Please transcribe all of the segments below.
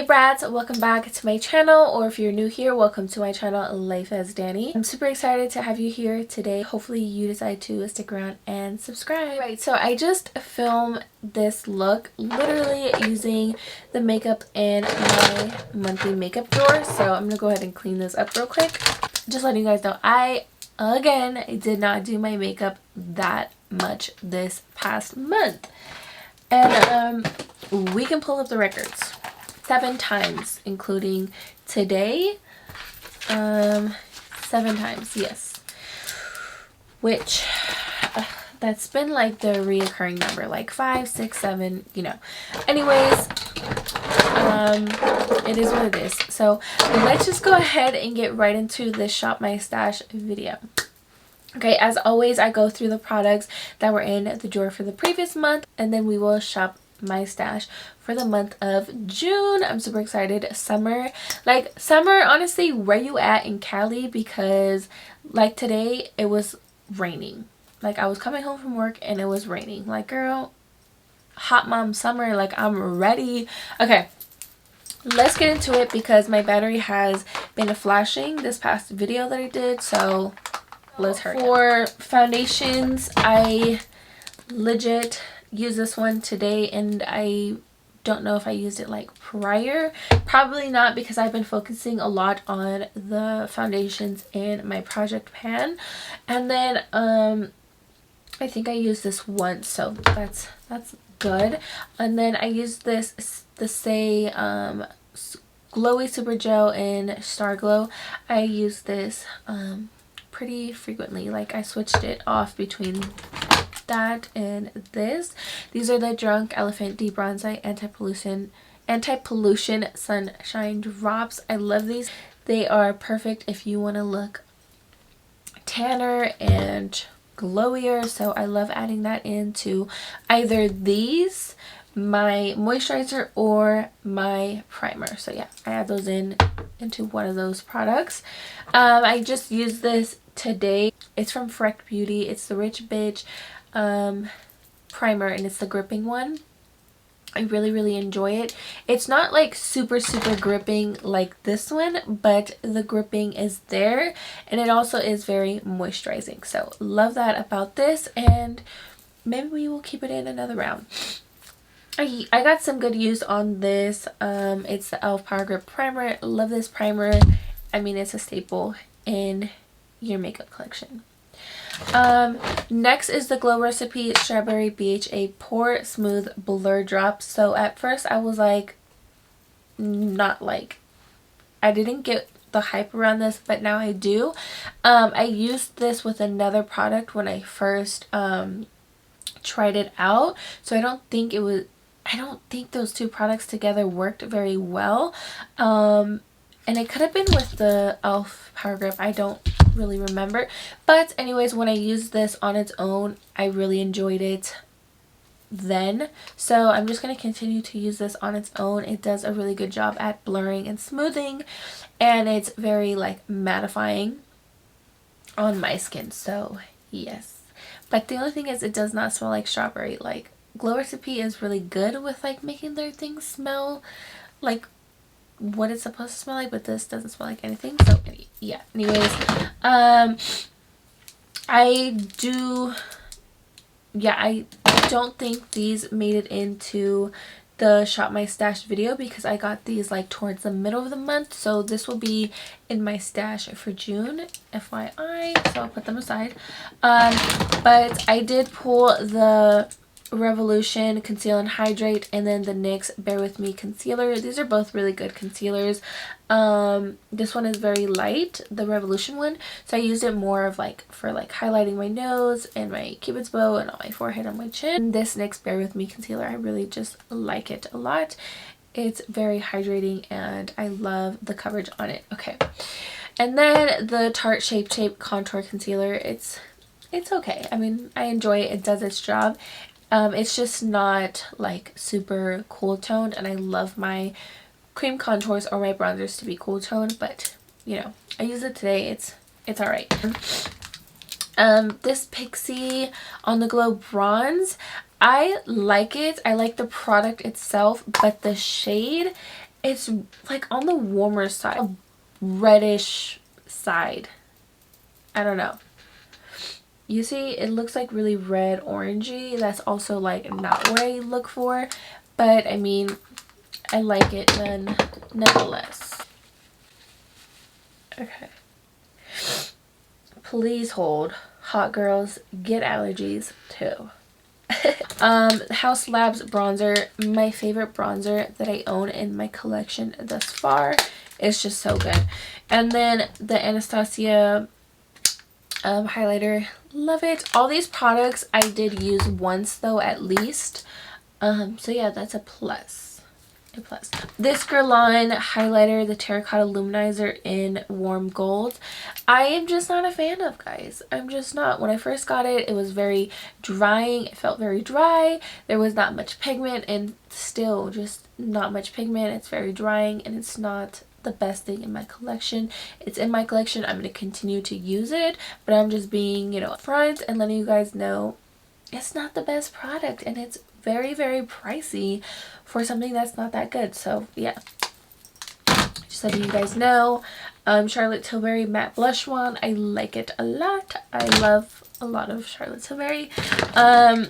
brats, welcome back to my channel, or if you're new here, welcome to my channel, Life as Danny. I'm super excited to have you here today. Hopefully you decide to stick around and subscribe. Right, so I just filmed this look literally using the makeup in my monthly makeup drawer, so I'm gonna go ahead and clean this up real quick. Just letting you guys know, I did not do my makeup that much this past month, and we can pull up the records 7 times, including today. 7 times, yes, which that's been like the reoccurring number, like 5, 6, 7, you know. Anyways, it is what it is. So let's just go ahead and get right into this shop my stash video. Okay, as always, I go through the products that were in the drawer for the previous month, and then we will shop my stash for the month of June. I'm super excited. Summer, honestly, where you at in Cali? Because like today it was raining. Like, I was coming home from work and it was raining. Like, girl, hot mom summer, like, I'm ready. Okay, let's get into it because my battery has been flashing this past video that I did, so let's hurry. For foundations, I legit use this one today, and I don't know if I used it like prior. Probably not, because I've been focusing a lot on the foundations in my project pan. And then I think I used this once, so that's good. And then I used this glowy super gel in Star Glow. I use this pretty frequently. Like, I switched it off between that and this. These are the Drunk Elephant Debronzite anti-pollution sunshine drops. I love these. They are perfect if you want to look tanner and glowier, so I love adding that into either these, my moisturizer, or my primer. So yeah, I add those into one of those products. I just used this today. It's from Freck Beauty. It's the Rich Bitch primer, and it's the gripping one. I really enjoy it. It's not like super gripping like this one, but the gripping is there, and it also is very moisturizing. So love that about this, and maybe we will keep it in another round. I got some good use on this. It's the e.l.f. Power Grip Primer. Love this primer. I mean, it's a staple in your makeup collection. Next is the Glow Recipe Strawberry BHA Pore Smooth Blur Drop. So at first I was like, I didn't get the hype around this, but now I do. I used this with another product when I first tried it out, so I don't think those two products together worked very well. And it could have been with the e.l.f. Power Grip. I don't really remember. But anyways, when I used this on its own, I really enjoyed it then. So I'm just going to continue to use this on its own. It does a really good job at blurring and smoothing, and it's very like mattifying on my skin. So yes. But the only thing is, it does not smell like strawberry. Like, Glow Recipe is really good with like making their things smell like what it's supposed to smell like, but this doesn't smell like anything. So yeah, anyways, I don't think these made it into the shop my stash video because I got these like towards the middle of the month, so this will be in my stash for June, FYI, so I'll put them aside. But I did pull the Revolution Conceal and Hydrate, and then the NYX Bear With Me concealer. These are both really good concealers. This one is very light, the Revolution one, so I used it more of like for like highlighting my nose and my cupid's bow and on my forehead and my chin. And this NYX Bear With Me concealer, I really just like it a lot. It's very hydrating and I love the coverage on it. Okay, and then the Tarte Shape contour concealer. It's okay. I mean, I enjoy it. It does its job. It's just not like super cool toned, and I love my cream contours or my bronzers to be cool toned, but you know, I use it today. It's alright. This Pixie On The Glow bronze, I like it. I like the product itself, but the shade It's like on the warmer side, a reddish side. I don't know. You see, it looks like really red orangey. That's also like not what I look for, but I mean, I like it nonetheless. Okay. Please hold. Hot girls get allergies too. House Labs bronzer, my favorite bronzer that I own in my collection thus far. It's just so good. And then the Anastasia highlighter, love it. All these products I did use once though, at least. So yeah, that's a plus. Plus this Guerlain highlighter, the terracotta luminizer in warm gold, I am just not a fan of, guys. I'm just not. When I first got it, it was very drying. It felt very dry. There was not much pigment, and still just not much pigment. It's very drying, and it's not the best thing in my collection. It's in my collection. I'm going to continue to use it, but I'm just being, you know, upfront and letting you guys know it's not the best product, and it's very, very pricey for something that's not that good. So yeah, just letting you guys know. Charlotte Tilbury matte blush one, I like it a lot. I love a lot of Charlotte Tilbury. I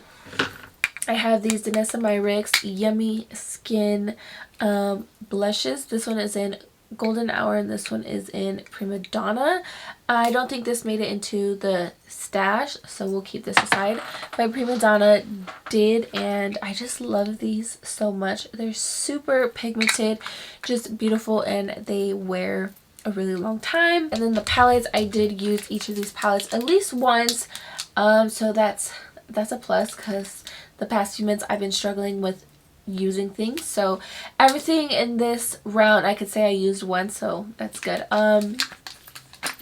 have these Danessa Myricks Yummy Skin blushes. This one is in Golden Hour and this one is in Prima Donna. I don't think this made it into the stash, so we'll keep this aside. But Prima Donna did, and I just love these so much. They're super pigmented, just beautiful, and they wear a really long time. And then the palettes, I did use each of these palettes at least once, so that's a plus, because the past few months I've been struggling with using things. So everything in this round I could say I used once, so that's good.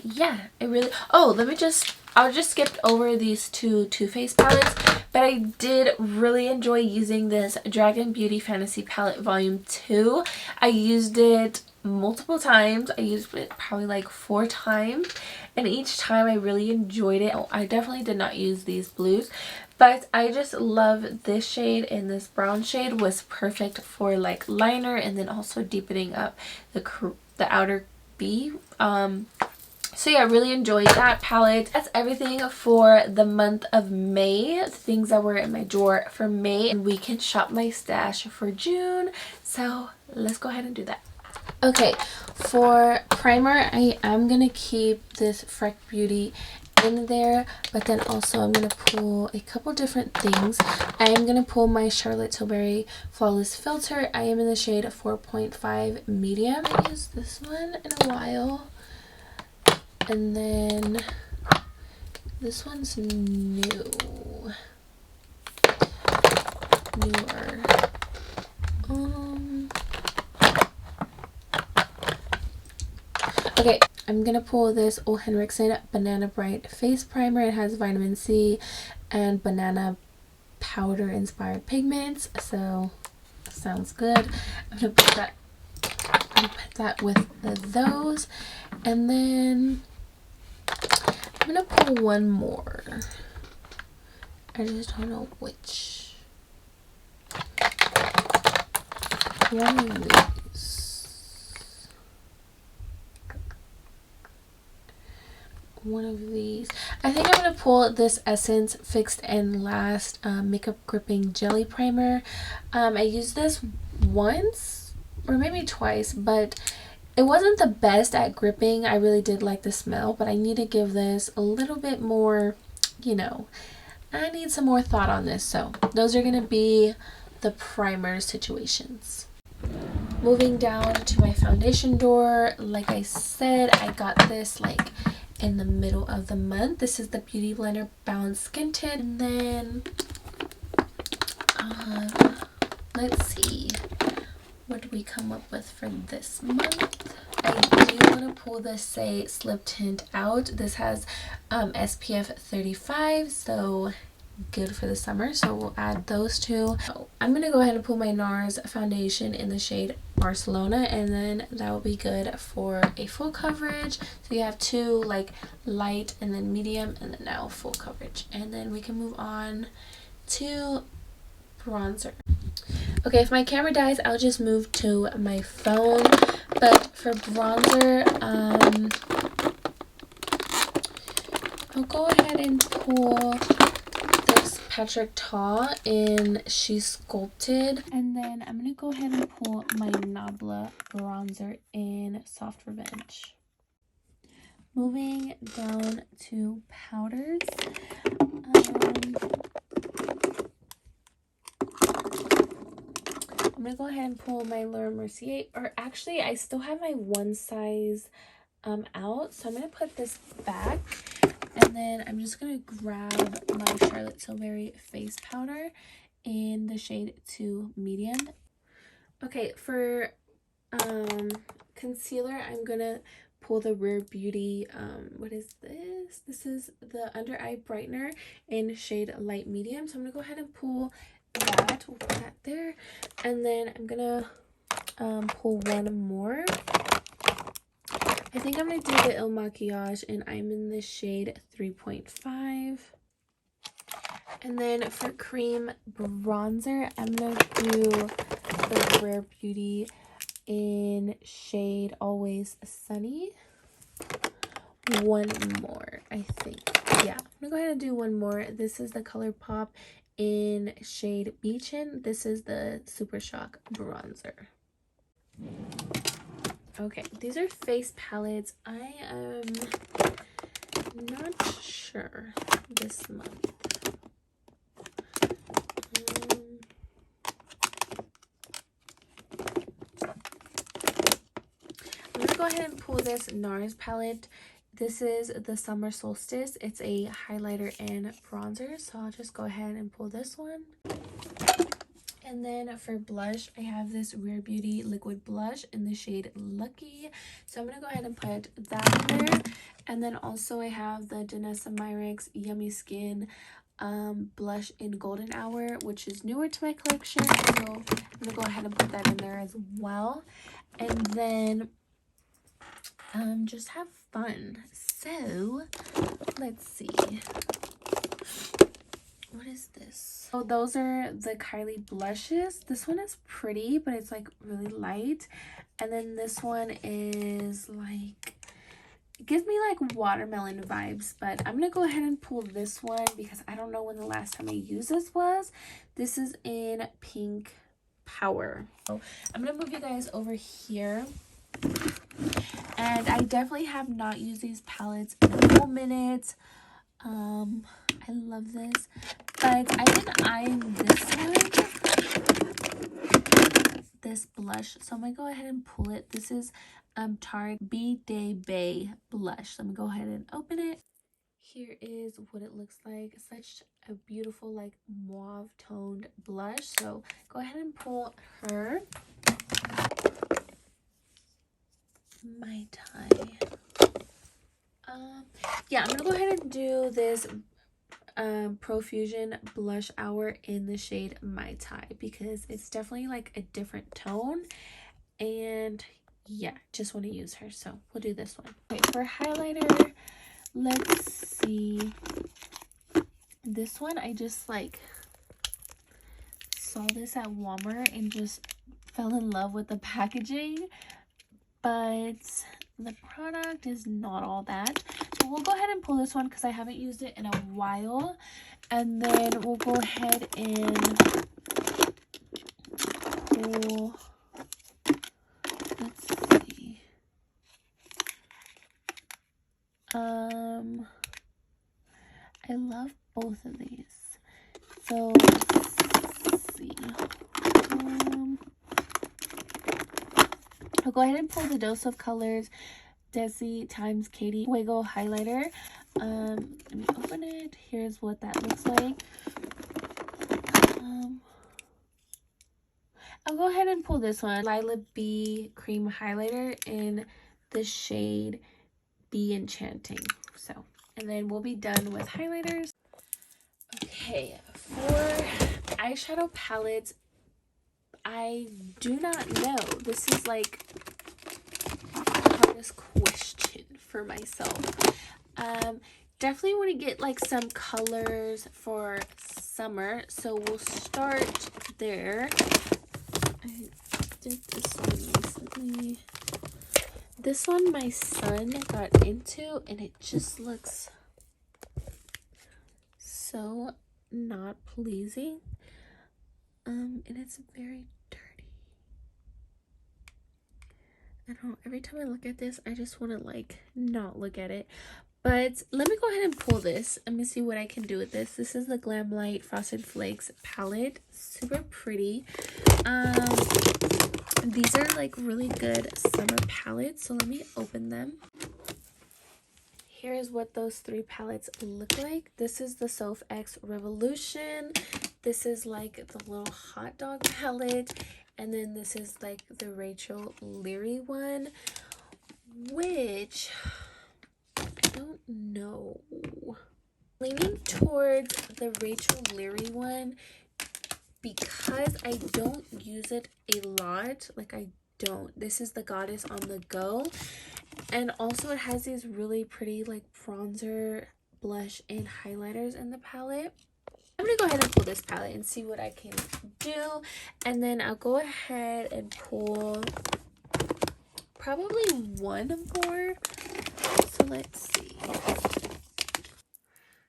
Yeah, it really, oh, I'll just skip over these two Too Faced palettes, but I did really enjoy using this Dragon Beauty Fantasy Palette Volume 2. I used it multiple times. I used it probably like 4 times, and each time I really enjoyed it. I definitely did not use these blues, but I just love this shade, and this brown shade was perfect for like liner and then also deepening up the outer B. So yeah, I really enjoyed that palette. That's everything for the month of May. The things that were in my drawer for May, and we can shop my stash for June. So let's go ahead and do that. Okay, for primer, I am going to keep this Freck Beauty in there, but then also I'm going to pull a couple different things. I am going to pull my Charlotte Tilbury Flawless Filter. I am in the shade 4.5 medium. I used this one in a while. And then this one's newer. Okay, I'm gonna pull this Ole Henriksen Banana Bright Face Primer. It has vitamin C and banana powder inspired pigments, so sounds good. I'm gonna put that with those, and then I'm gonna pull one more. I just don't know which one of these. One of these. I think I'm gonna pull this Essence Fixed and Last Makeup Gripping Jelly Primer. I used this once or maybe twice, but it wasn't the best at gripping. I really did like the smell, but I need to give this a little bit more, you know, I need some more thought on this. So those are going to be the primer situations. Moving down to my foundation drawer, like I said, I got this like in the middle of the month. This is the Beauty Blender Balanced Skin Tint. And then, let's see. What did we come up with for this month? I do want to pull the Say Slip Tint out. This has SPF 35, so good for the summer. So we'll add those two. So I'm going to go ahead and pull my NARS foundation in the shade Barcelona, and then that will be good for a full coverage. So you have two, like light and then medium, and then now full coverage. And then we can move on to bronzer. Okay, if my camera dies, I'll just move to my phone. But for bronzer, I'll go ahead and pull this Patrick Ta in She Sculpted. And then I'm going to go ahead and pull my Nabla bronzer in Soft Revenge. Moving down to powders. I'm going to go ahead and pull my Laura Mercier. Or actually, I still have my one size out. So I'm going to put this back. And then I'm just going to grab my Charlotte Tilbury face powder in the shade 2 medium. Okay, for concealer, I'm going to pull the Rare Beauty, what is this? This is the Under Eye Brightener in shade light medium. So I'm going to go ahead and pull that. We'll put that there. And then I'm going to pull one more. I think I'm going to do the Il Makiage, and I'm in the shade 3.5. And then for cream bronzer, I'm going to do the Rare Beauty in shade Always Sunny. One more, I think. Yeah, I'm going to go ahead and do one more. This is the ColourPop in shade Beachin. This is the Super Shock bronzer. Okay, these are face palettes. I am not sure this month. I'm going to go ahead and pull this NARS palette. This is the Summer Solstice. It's a highlighter and bronzer. So I'll just go ahead and pull this one. And then for blush, I have this Rare Beauty liquid blush in the shade Lucky. So I'm going to go ahead and put that in there. And then also I have the Danessa Myricks Yummy Skin blush in Golden Hour, which is newer to my collection. So I'm going to go ahead and put that in there as well. And then just have fun. So let's see. What is this? Oh, those are the Kylie blushes. This one is pretty, but it's like really light. And then this one is like, it gives me like watermelon vibes, but I'm gonna go ahead and pull this one because I don't know when the last time I used this was. This is in Pink Power. So I'm gonna move you guys over here. And I definitely have not used these palettes in a couple minutes. I love this, but I've been eyeing this blush, so I'm gonna go ahead and pull it. This is Tarte B Day Bay blush. Let me go ahead and open it. Here is what it looks like. Such a beautiful like mauve toned blush. So go ahead and pull her. My tie. Yeah, I'm gonna go ahead and do this Profusion blush hour in the shade Mai Tai because it's definitely like a different tone, and yeah, just want to use her, so we'll do this one. Okay, for highlighter, let's see. This one I just like saw this at Walmart and just fell in love with the packaging, but the product is not all that. So we'll go ahead and pull this one because I haven't used it in a while. And then we'll go ahead and pull, let's see. I love both of these. So let's see. I'll go ahead and pull the Dose of Colors Desi times Katie Fuego highlighter. Let me open it. Here's what that looks like. I'll go ahead and pull this one. Lila B cream highlighter in the shade Be Enchanting. So, and then we'll be done with highlighters. Okay, for eyeshadow palettes, I do not know. This is like the hardest question for myself. Definitely want to get like some colors for summer, so we'll start there. I did this one recently. This one my son got into, and it just looks so not pleasing. And it's very dirty. I don't know, every time I look at this, I just want to like not look at it. But let me go ahead and pull this. Let me see what I can do with this. This is the Glam Light Frosted Flakes palette. Super pretty. These are like really good summer palettes. So let me open them. Here's what those three palettes look like. This is the Soph X Revolution. This is like the little hot dog palette. And then this is like the Rachel Leary one, which I don't know. Leaning towards the Rachel Leary one because I don't use it a lot. Like I don't. This is the Goddess on the Go. And also it has these really pretty like bronzer, blush, and highlighters in the palette. I'm gonna go ahead and pull this palette and see what I can do. And then I'll go ahead and pull probably one more. So let's see.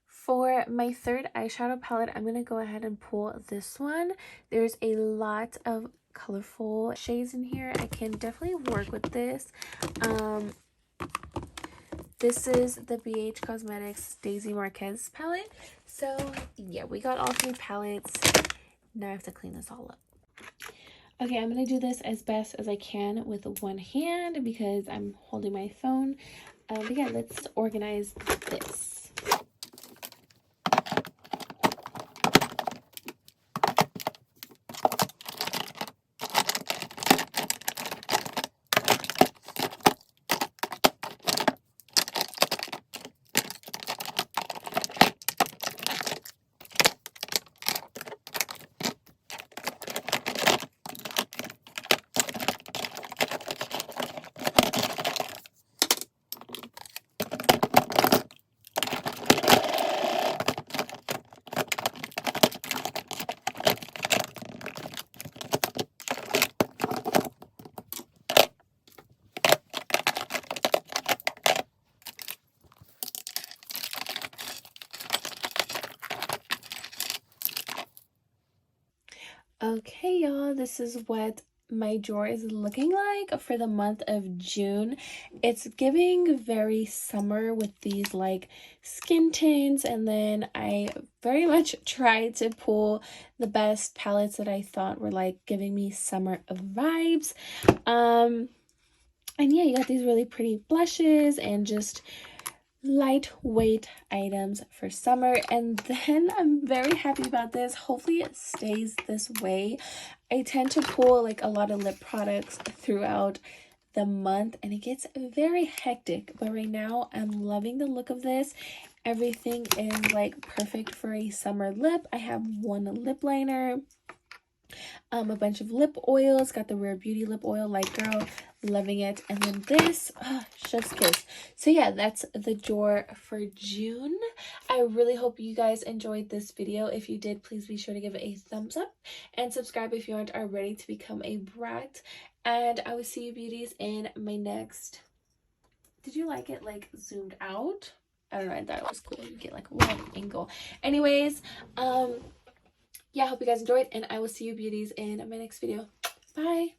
For my third eyeshadow palette, I'm gonna go ahead and pull this one. There's a lot of colorful shades in here. I can definitely work with this. This is the BH Cosmetics Daisy Marquez palette. So yeah, we got all three palettes. Now I have to clean this all up. Okay, I'm going to do this as best as I can with one hand because I'm holding my phone. But yeah, let's organize this. Okay, y'all, this is what my drawer is looking like for the month of June. It's giving very summer with these like skin tints, and then I very much tried to pull the best palettes that I thought were like giving me summer vibes. And yeah, you got these really pretty blushes and just lightweight items for summer. And then I'm very happy about this. Hopefully it stays this way. I tend to pull like a lot of lip products throughout the month and it gets very hectic, but right now I'm loving the look of this. Everything is like perfect for a summer lip. I have one lip liner, a bunch of lip oils, got the Rare Beauty lip oil, Light Girl, loving it. And then this, chef's kiss. So yeah, that's the drawer for June. I really hope you guys enjoyed this video. If you did, please be sure to give it a thumbs up and subscribe if you aren't already to become a brat. And I will see you beauties in my next. Did you like it like zoomed out? I don't know, I thought it was cool. You get like one angle. Anyways, yeah, I hope you guys enjoyed, and I will see you beauties in my next video. Bye.